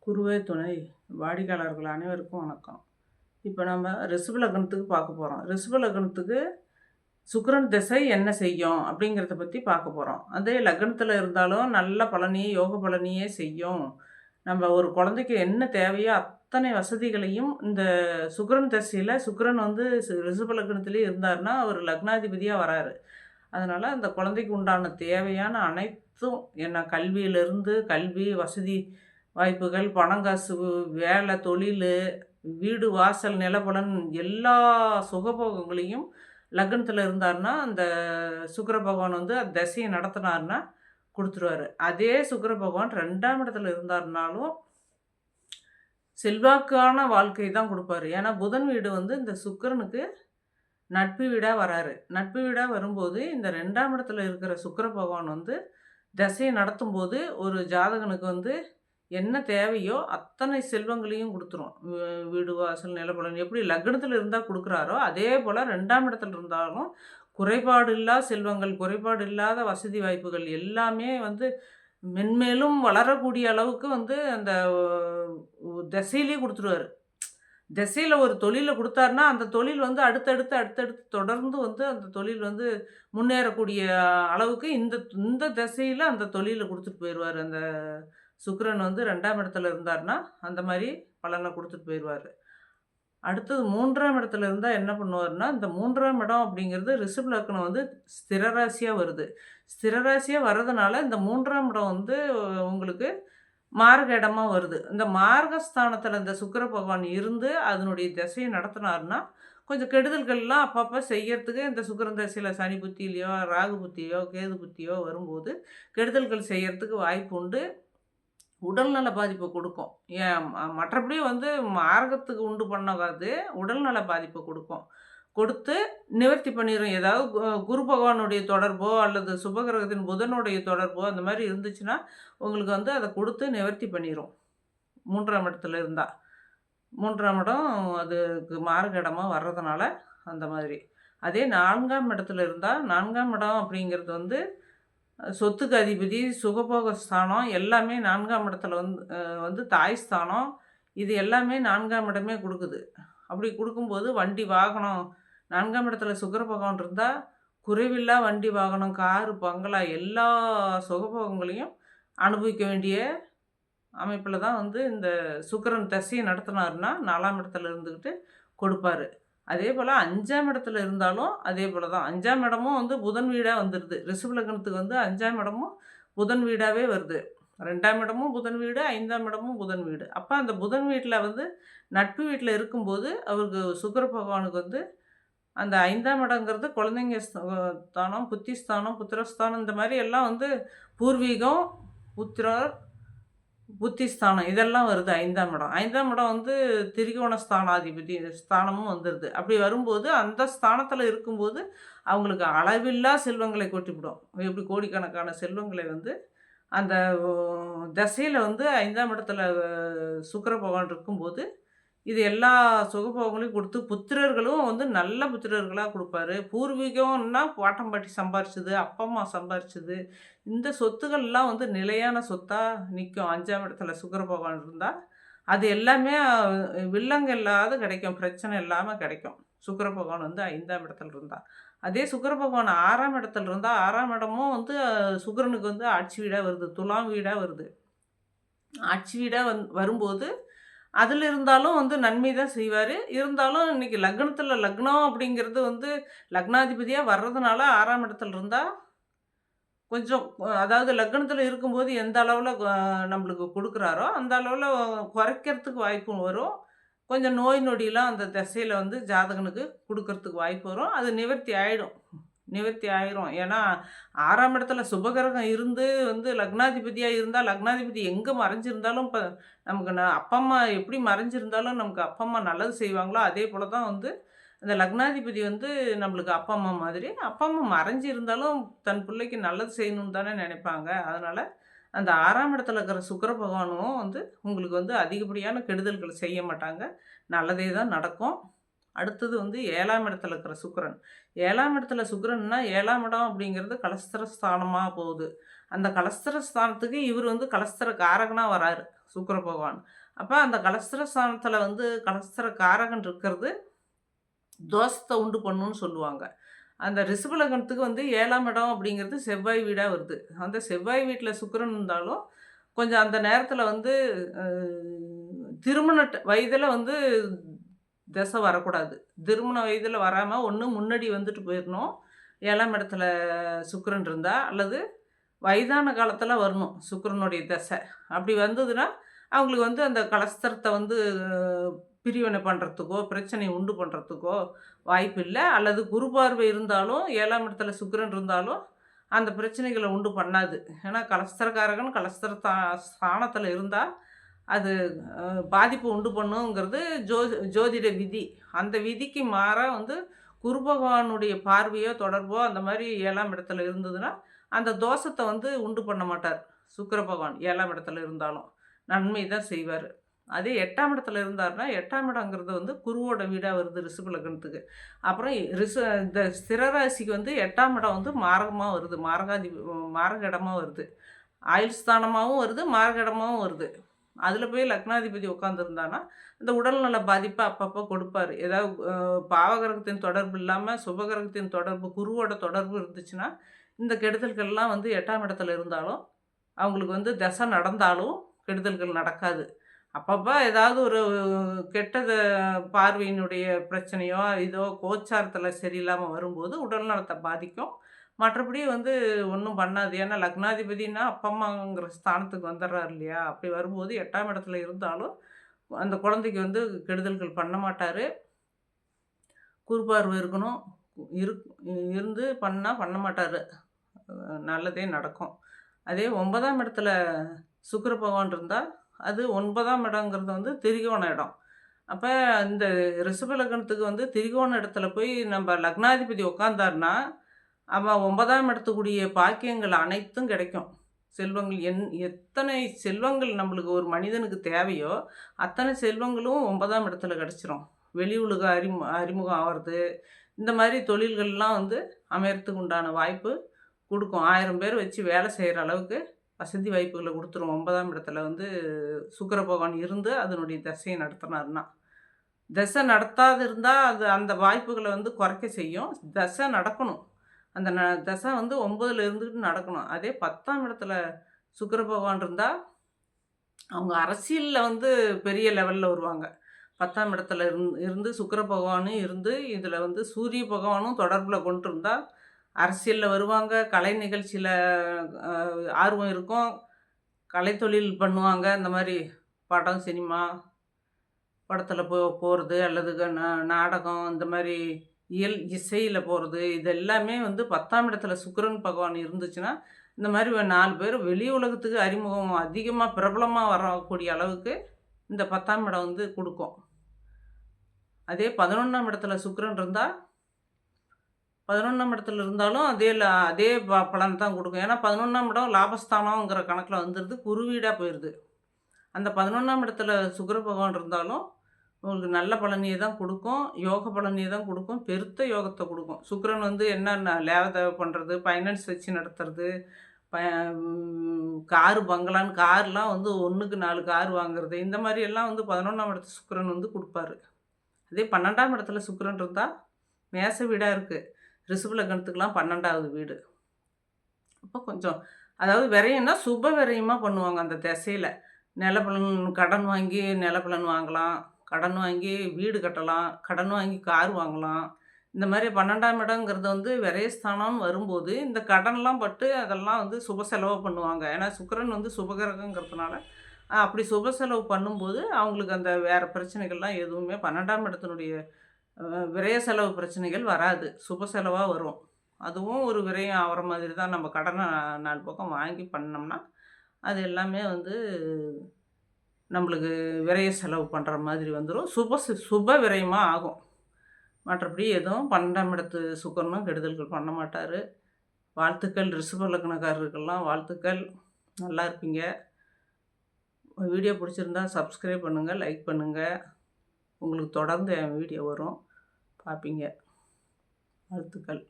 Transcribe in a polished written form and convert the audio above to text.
குருவே துணை. வாடிக்கையாளர்கள் அனைவருக்கும் வணக்கம். இப்ப நம்ம ரிஷப லக்னத்துக்கு பார்க்க போறோம். ரிஷப லக்னத்துக்கு சுக்கிரன் திசை என்ன செய்யும்? அப்படிங்கிறத பத்தி பார்க்க போறோம். அதே லக்னத்தில இருந்தாலும் நல்ல பலனையே, யோக பலனையே செய்யும். நம்ம ஒரு குழந்தைக்கு என்ன தேவையோ அத்தனை வசதிகளையும் இந்த சுக்கிரன் திசையில சுக்கிரன் வந்து ரிஷப லக்னத்திலே இருந்தாருன்னா, அவர் லக்னாதிபதியா வராரு. அதனால அந்த குழந்தைக்கு உண்டான தேவையான அனைத்தும் என்ன கல்வியிலிருந்து கல்வி, வசதி வாய்ப்புகள், பணம், காசு, வேலை, தொழிலு, வீடு, வாசல், நிலபுலன் எல்லா சுகபோகங்களையும் லக்னத்தில இருந்தாருன்னா, அந்த சுக்கிர பகவான் வந்து அந்த திசைய நடத்துனாருன்னா குடுத்துருவாரு. அதே சுக்கிர பகவான் 2ஆம் இடத்துல இருந்தாருனாலும், செல்வாக்கான வாழ்க்கை தான் குடுப்பாரு. ஏன்னா, புதன் வீடு வந்து இந்த சுக்கிரனுக்கு நட்பு வீடா வராரு. நட்பு வீடா வரும்போது, இந்த 2ஆம் இடத்துல இருக்கிற சுக்கிர பகவான் வந்து திசைய நடத்தும்போது, ஒரு ஜாதகனுக்கு வந்து என்ன தேவையோ அத்தனை செல்வங்களையும் குடுத்துரும். வீடு, வாசல், நிலபுலன் எப்படி லக்னத்தில இருந்தா குடுக்குறாரோ, அதே போல 2ஆம் இடத்துல இருந்தாலும் குறைபாடு இல்லா செல்வங்கள், குறைபாடு இல்லாத வசதி வாய்ப்புகள் எல்லாமே வந்து மென்மேலும் வளரக்கூடிய அளவுக்கு வந்து அந்த திசையிலேயே குடுத்துருவாரு. திசையில ஒரு தொழில குடுத்தாருன்னா, அந்த தொழில் வந்து அடுத்தடுத்து தொடர்ந்து வந்து அந்த தொழில் வந்து முன்னேறக்கூடிய அளவுக்கு இந்த இந்த திசையில அந்த தொழில குடுத்துட்டு போயிருவாரு. அந்த சுக்கிரன் வந்து 2ஆம் இடத்துல இருந்தாருன்னா, அந்த மாரி பலன குடுத்துட்டு போயிருவாரு. அடுத்தது 3ஆம் இடத்துல இருந்தா என்ன பண்ணுவாருன்னா, இந்த 3ஆம் இடம் அப்படிங்கிறது ரிஷப லக்னம் வந்து ஸ்திர ராசியா வருது. ஸ்திர ராசியா வர்றதுனால, இந்த 3ஆம் இடம் வந்து உங்களுக்கு மாரக இடமா வருது. இந்த மாரகஸ்தானத்தில இந்த சுக்கிர பகவான் இருந்து, அதனுடைய திசைய நடத்துனாருன்னா, கொஞ்சம் கெடுதல்கள்லாம் அப்பப்ப செய்யறதுக்கு இந்த சுக்கிரன் திசையில சனி புத்தியிலயோ, ராகு புத்தியோ, கேது புத்தியோ வரும்போது, கெடுதல்கள் செய்யறதுக்கு வாய்ப்பு உண்டு. உடல்நல பாதிப்ப குடுக்கும். ஏன் மற்றபடி வந்து மாரகத்துக்கு உண்டு பண்ணாது, உடல்நல பாதிப்ப குடுக்கும். கொடுத்து நிவர்த்தி பண்ணிரும். ஏதாவது குரு பகவானுடைய தொடர்போ, அல்லது சுபகிரகத்தின் புதனுடைய தொடர்போ அந்த மாரி இருந்துச்சுன்னா, உங்களுக்கு வந்து அத குடுத்து நிவர்த்தி பண்ணிரும். 3ஆம் இடத்துல இருந்தா. 3ஆம் இடம் அதுக்கு மாரக இடமா வர்றதுனால அந்த மாதிரி. அதே 4ஆம் இடத்துல இருந்தா, 4ஆம் இடம் அப்படிங்கிறது வந்து சொத்துக்கு அதிபதி, சுகபோக ஸ்தானம் எல்லாமே 4ஆம் இடத்துல வந்து தாய் ஸ்தானம். இது எல்லாமே 4ஆம் இடமே குடுக்குது. அப்படி குடுக்கும்போது வண்டி, வாகனம் 4ஆம் இடத்துல சுக்கிர பகவான் இருந்தா, குறைவில்லா வண்டி, வாகனம், காரு, பங்களா எல்லா சுகபோகங்களையும் அனுபவிக்க வேண்டிய அமைப்புல தான் வந்து இந்த சுக்கிரன் திசைய நடத்துனாருன்னா, 4ஆம் இடத்துல இருந்துகிட்டு கொடுப்பாரு. அதேபோல 5ஆம் இடத்துல இருந்தாலும் அதே போல தான். 5ஆம் இடமும் வந்து புதன் வீடா வந்துருது. ரிஷப லக்னத்துக்கு வந்து 5ஆம் இடமும் புதன் வீடாவே வருது. 2ஆம் இடமும் புதன் வீடு, 5ஆம் இடமும் புதன் வீடு. அப்ப அந்த புதன் வீட்ல வந்து நட்பு வீட்ல இருக்கும்போது, அவருக்கு சுக்கிர பகவானுக்கு வந்து அந்த 5ஆம் இடங்கிறது குழந்தைங்க ஸ்தானம், புத்திஸ்தானம், புத்திரஸ்தானம் இந்த மாரி எல்லாம் வந்து பூர்வீகம், புத்திரர், புத்திஸ்தானம் இதெல்லாம் வருது 5ஆம் இடம். 5ஆம் இடம் வந்து திரிகோண ஸ்தானாதிபதி ஸ்தானமும் வந்துருது. அப்படி வரும்போது, அந்த ஸ்தானத்தில இருக்கும்போது, அவங்களுக்கு அளவில்லா செல்வங்களை கொட்டிப்புடும். எப்படி கோடிக்கணக்கான செல்வங்களை வந்து அந்த தசையில வந்து 5ஆம் இடத்துல சுக்கிர பகவான் இருக்கும்போது, இது எல்லா சுகபோகங்களையும் குடுத்து, புத்திரர்களும் வந்து நல்ல புத்திரர்களா குடுப்பாரு. பூர்வீகம்னா பாட்டம் பாட்டி சம்பாரிச்சது, அப்பா, அம்மா சம்பாரிச்சது, இந்த சொத்துக்கள்லாம் வந்து நிலையான சொத்தா நிக்கும். 5ஆம் இடத்துல சுக்கிர பகவான் இருந்தா, அது எல்லாமே வில்லங்க இல்லாத கிடைக்கும். பிரச்சனை இல்லாம கிடைக்கும். சுக்கிர பகவான் வந்து 5ஆம் இடத்துல இருந்தா. அதே சுக்கிர பகவான் 6ஆம் இடத்துல இருந்தா, 6ஆம் இடமும் வந்து சுக்கிரனுக்கு வந்து ஆட்சி வீடா வருது. துலாம் வீடா வருது. ஆட்சி வீடா வரும்போது அதில இருந்தாலும் வந்து நன்மை தான் செய்வாரு. இருந்தாலும் இன்னைக்கு லக்னத்தில லக்னம் அப்படிங்கிறது வந்து லக்னாதிபதியா வர்றதுனால 6ஆம் இடத்துல இருந்தா, கொஞ்சம் அதாவது லக்னத்தில இருக்கும்போது எந்த அளவுல நம்மளுக்கு குடுக்குறாரோ, அந்த அளவுல குறைக்கிறதுக்கு வாய்ப்பு வரும். கொஞ்சம் நோய் நொடிலாம் அந்த திசையில வந்து ஜாதகனுக்கு குடுக்கறதுக்கு வாய்ப்பு வரும். அது நிவர்த்தி ஆயிடும். நிவர்த்தி ஆயிரும். ஏன்னா 6ஆம் இடத்துல சுபகிரகம் இருந்து வந்து லக்னாதிபதியா இருந்தா, லக்னாதிபதி எங்க மறைஞ்சிருந்தாலும் இப்ப நமக்கு அப்பா, அம்மா எப்படி மறைஞ்சிருந்தாலும் நமக்கு அப்பா, அம்மா நல்லது செய்வாங்களோ, அதே போல தான் வந்து அந்த லக்னாதிபதி வந்து நம்மளுக்கு அப்பா, அம்மா மாதிரி. அப்பா, அம்மா மறைஞ்சு இருந்தாலும் தன் பிள்ளைக்கு நல்லது செய்யணும்னு தானே நினைப்பாங்க. அதனால அந்த 6ஆம் இடத்துல இருக்கிற சுக்கிர பகவானும் வந்து உங்களுக்கு வந்து அதிகப்படியான கெடுதல்கள் செய்ய மாட்டாங்க. நல்லதே தான் நடக்கும். அடுத்தது வந்து 7ஆம் இடத்துல இருக்கிற சுக்கிரன். 7ஆம் இடத்துல சுக்கிரன்னா 7ஆம் இடம் அப்படிங்கிறது கலஸ்திர ஸ்தானமா போகுது. அந்த கலஸ்திர ஸ்தானத்துக்கு இவர் வந்து கலஸ்திர காரகனா வராரு சுக்கிர பகவான். அப்ப அந்த கலஸ்திர ஸ்தானத்துல வந்து கலஸ்திர காரகன் இருக்கிறது தோஷத்த உண்டு பண்ணும்னு சொல்லுவாங்க. அந்த ரிஷப லக்னத்துக்கு வந்து 7ஆம் இடம் அப்படிங்கிறது செவ்வாய் வீடா வருது. அந்த செவ்வாய் வீட்ல சுக்கிரன் இருந்தாலும், கொஞ்சம் அந்த நேரத்துல வந்து அ திருமண வயதுல வந்து திசை வரக்கூடாது. திருமண வயதுல வராம ஒண்ணு முன்னாடி வந்துட்டு போயிரணும். 7ஆம் இடத்துல சுக்கிரன் இருந்தா, அல்லது வயதான காலத்துல வரணும் சுக்கிரனுடைய திசை. அப்படி வந்ததுன்னா, அவங்களுக்கு வந்து அந்த கலஸ்தரத்த வந்து பிரிவினை பண்றதுக்கோ, பிரச்சனைய உண்டு பண்றதுக்கோ வாய்ப்பு இல்ல. அல்லது குரு பார்வை இருந்தாலும் 7ஆம் இடத்துல சுக்கிரன் இருந்தாலும், அந்த பிரச்சனைகள உண்டு பண்ணாது. ஏன்னா கலஸ்தரக்காரகன் கலஸ்தர ஸ்தானத்துல இருந்தா, அது பாதிப்பு உண்டு பண்ணுங்கிறது ஜோதிட விதி. அந்த விதிக்கு மாறா வந்து குரு பகவானுடைய பார்வையோ, தொடர்போ அந்த மாரி 7ஆம் இடத்துல இருந்ததுன்னா, அந்த தோஷத்த வந்து உண்டு பண்ண மாட்டார். சுக்கிர பகவான் 7ஆம் இடத்துல இருந்தாலும். நன்மை தான் செய்வாரு. அதே 8ஆம் இடத்துல இருந்தாருன்னா, 8ஆம் இடங்கிறது வந்து குருவோட வீடா வருது ரிஷப லக்னத்துக்கு. அப்புறம் இந்த ஸ்திர ராசிக்கு வந்து 8ஆம் இடம் வந்து மாரகமா வருது. மாரக இடமா வருது. ஆயுள் ஸ்தானமாவும் வருது, மாரக இடமாவும் வருது. அதில போய் லக்னாதிபதி உட்காந்துருந்தான்னா, இந்த உடல்நல பாதிப்ப அப்பப்போ கொடுப்பாரு. ஏதாவது பாவகிரகத்தின் தொடர்பு இல்லாம சுபகிரகத்தின் தொடர்பு, குருவோட தொடர்பு இருந்துச்சுன்னா, இந்த கெடுதல்கள்லாம் வந்து 8ஆம் இடத்துல இருந்தாலும், அவங்களுக்கு வந்து தசை நடந்தாலும் கெடுதல்கள் நடக்காது. அப்பப்ப ஏதாவது ஒரு கெட்டது பார்வையினுடைய பிரச்சனையோ, இதோ கோச்சாரத்தில சரியில்லாம வரும்போது உடல் நலத்த பாதிக்கும். மற்றபடி வந்து ஒண்ணும் பண்ணாது. ஏன்னா லக்னாதிபதினா அப்பா, அம்மாங்கிற ஸ்தானத்துக்கு வந்துர்றாரு இல்லையா? அப்படி வரும்போது 8ஆம் இடத்துல இருந்தாலும், அந்த குழந்தைக்கு வந்து கெடுதல்கள் பண்ண மாட்டாரு. குறுபார்வை இருக்கணும். இருக் இருந்து பண்ண மாட்டாரு. நல்லதே நடக்கும். அதே 9ஆம் இடத்துல சுக்கிர பகவான் இருந்தா, அது 9ஆம் இடங்கிறது வந்து திரிகோண இடம். அப்ப இந்த ரிஷப லக்னத்துக்கு வந்து திரிகோண இடத்துல போய் நம்ம லக்னாதிபதி உட்கார்ந்தாருன்னா, அவன் 9ஆம் இடத்துக்குரிய பாக்கியங்கள் அனைத்தும் கிடைக்கும். செல்வங்கள் எத்தனை செல்வங்கள் நம்மளுக்கு ஒரு மனிதனுக்கு தேவையோ, அத்தனை செல்வங்களும் 9ஆம் இடத்துல கிடைச்சிரும். வெளி உலக அறிமுகம் ஆவறது, இந்த மாரி தொழில்கள்லாம் வந்து அமையறதுக்கு உண்டான வாய்ப்பு குடுக்கும். 1000 பேர் வச்சு வேலை செய்ற அளவுக்கு வசதி வாய்ப்புகள குடுத்துரும். 9ஆம் இடத்துல வந்து சுக்கிர பகவான் இருந்து அதனுடைய திசைய நடத்துனாருன்னா. திசை நடத்தாது இருந்தா, அது அந்த வாய்ப்புகள வந்து குறைக்க செய்யும். திசை நடக்கணும். அந்த திசை வந்து 9ல இருந்துகிட்டு நடக்கணும். அதே 10ஆம் இடத்துல சுக்கிர பகவான் இருந்தா, அவங்க அரசியல்ல வந்து பெரிய லெவல்ல வருவாங்க. 10ஆம் இடத்துல இருந்து சுக்கிர பகவானும் இருந்து, இதுல வந்து சூரிய பகவானும் தொடர்புல கொண்டிருந்தா, அரசியல்ல வருவாங்க. கலை நிகழ்ச்சியில அ ஆர்வம் இருக்கும். கலைத்தொழில் பண்ணுவாங்க. இந்த மாரி படம், சினிமா படத்துல போறது அல்லது நாடகம் இந்த மாரி இசையில போறது, இது எல்லாமே வந்து 10ஆம் இடத்துல சுக்கிரன் பகவான் இருந்துச்சுன்னா, இந்த மாரி 4 பேர் வெளி உலகத்துக்கு அறிமுகம் அதிகமா பிரபலமா வரக்கூடிய அளவுக்கு இந்த 10ஆம் இடம் வந்து குடுக்கும். அதே 11ஆம் இடத்துல சுக்கிரன் இருந்தா, 11ஆம் இடத்துல இருந்தாலும் அதே பலன் தான் குடுக்கும். ஏன்னா 11ஆம் இடம் லாபஸ்தானம்ங்கிற கணக்குல வந்துருது. குரு வீடா போயிருது. அந்த 11ஆம் இடத்துல சுக்கிர பகவான் இருந்தாலும், உங்களுக்கு நல்ல பலனையே தான் குடுக்கும். யோக பலனையே தான் குடுக்கும். பெருத்த யோகத்த குடுக்கும். சுக்கிரன் வந்து என்னென்ன லேவ பண்றது, ஃபைனான்ஸ் வச்சு நடத்துறது, ப காரு, பங்களான்னு கார்லாம் வந்து 1க்கு 4 கார் வாங்குறது, இந்த மாரி எல்லாம் வந்து 11ஆம் இடத்து சுக்கிரன் வந்து குடுப்பாரு. அதே 12ஆம் இடத்துல சுக்கிரன் இருந்தா, மேச வீடா இருக்கு. ரிஷப லக்னத்துக்குலாம் 12வது வீடு. அப்போ கொஞ்சம் அதாவது விரயம்னா சுப விரயமா பண்ணுவாங்க அந்த திசையில. நிலபலன் கடன் வாங்கி நிலபலன் வாங்கலாம். கடன் வாங்கி வீடு கட்டலாம். கடன் வாங்கி கார் வாங்கலாம். இந்த மாரி 12ஆம் இடங்கிறது வந்து விரயஸ்தானம்னு வரும்போது, இந்த கடன்லாம் பட்டு அதெல்லாம் வந்து சுப செலவா பண்ணுவாங்க. ஏன்னா சுக்கிரன் வந்து சுபகிரகங்கிறதுனால, அப்படி சுப செலவு பண்ணும்போது, அவங்களுக்கு அந்த வேற பிரச்சனைகள்லாம் எதுவுமே 12ஆம் இடத்தினுடைய விரய செலவு பிரச்சனைகள் வராது. சுப செலவா வரும். அதுவும் ஒரு விரயம் ஆவுற மாதிரி தான் நம்ம கடன 4 பக்கம் வாங்கி பண்ணோம்னா, அது எல்லாமே வந்து நம்மளுக்கு விரய செலவு பண்ற மாதிரி வந்துரும். சுப விரயமா ஆகும். மற்றபடி எதுவும் 12ஆம் இடத்து சுக்கிரனும் கெடுதல்கள் பண்ண மாட்டாரு. வாழ்த்துக்கள் ரிஷப லக்னக்காரருக்கெல்லாம் வாழ்த்துக்கள். நல்லா இருப்பீங்க. வீடியோ பிடிச்சிருந்தா சப்ஸ்கிரைப் பண்ணுங்க, லைக் பண்ணுங்க. உங்களுக்கு தொடர்ந்து என் வீடியோ வரும். பார்ப்பீங்க. வாழ்த்துக்கள்.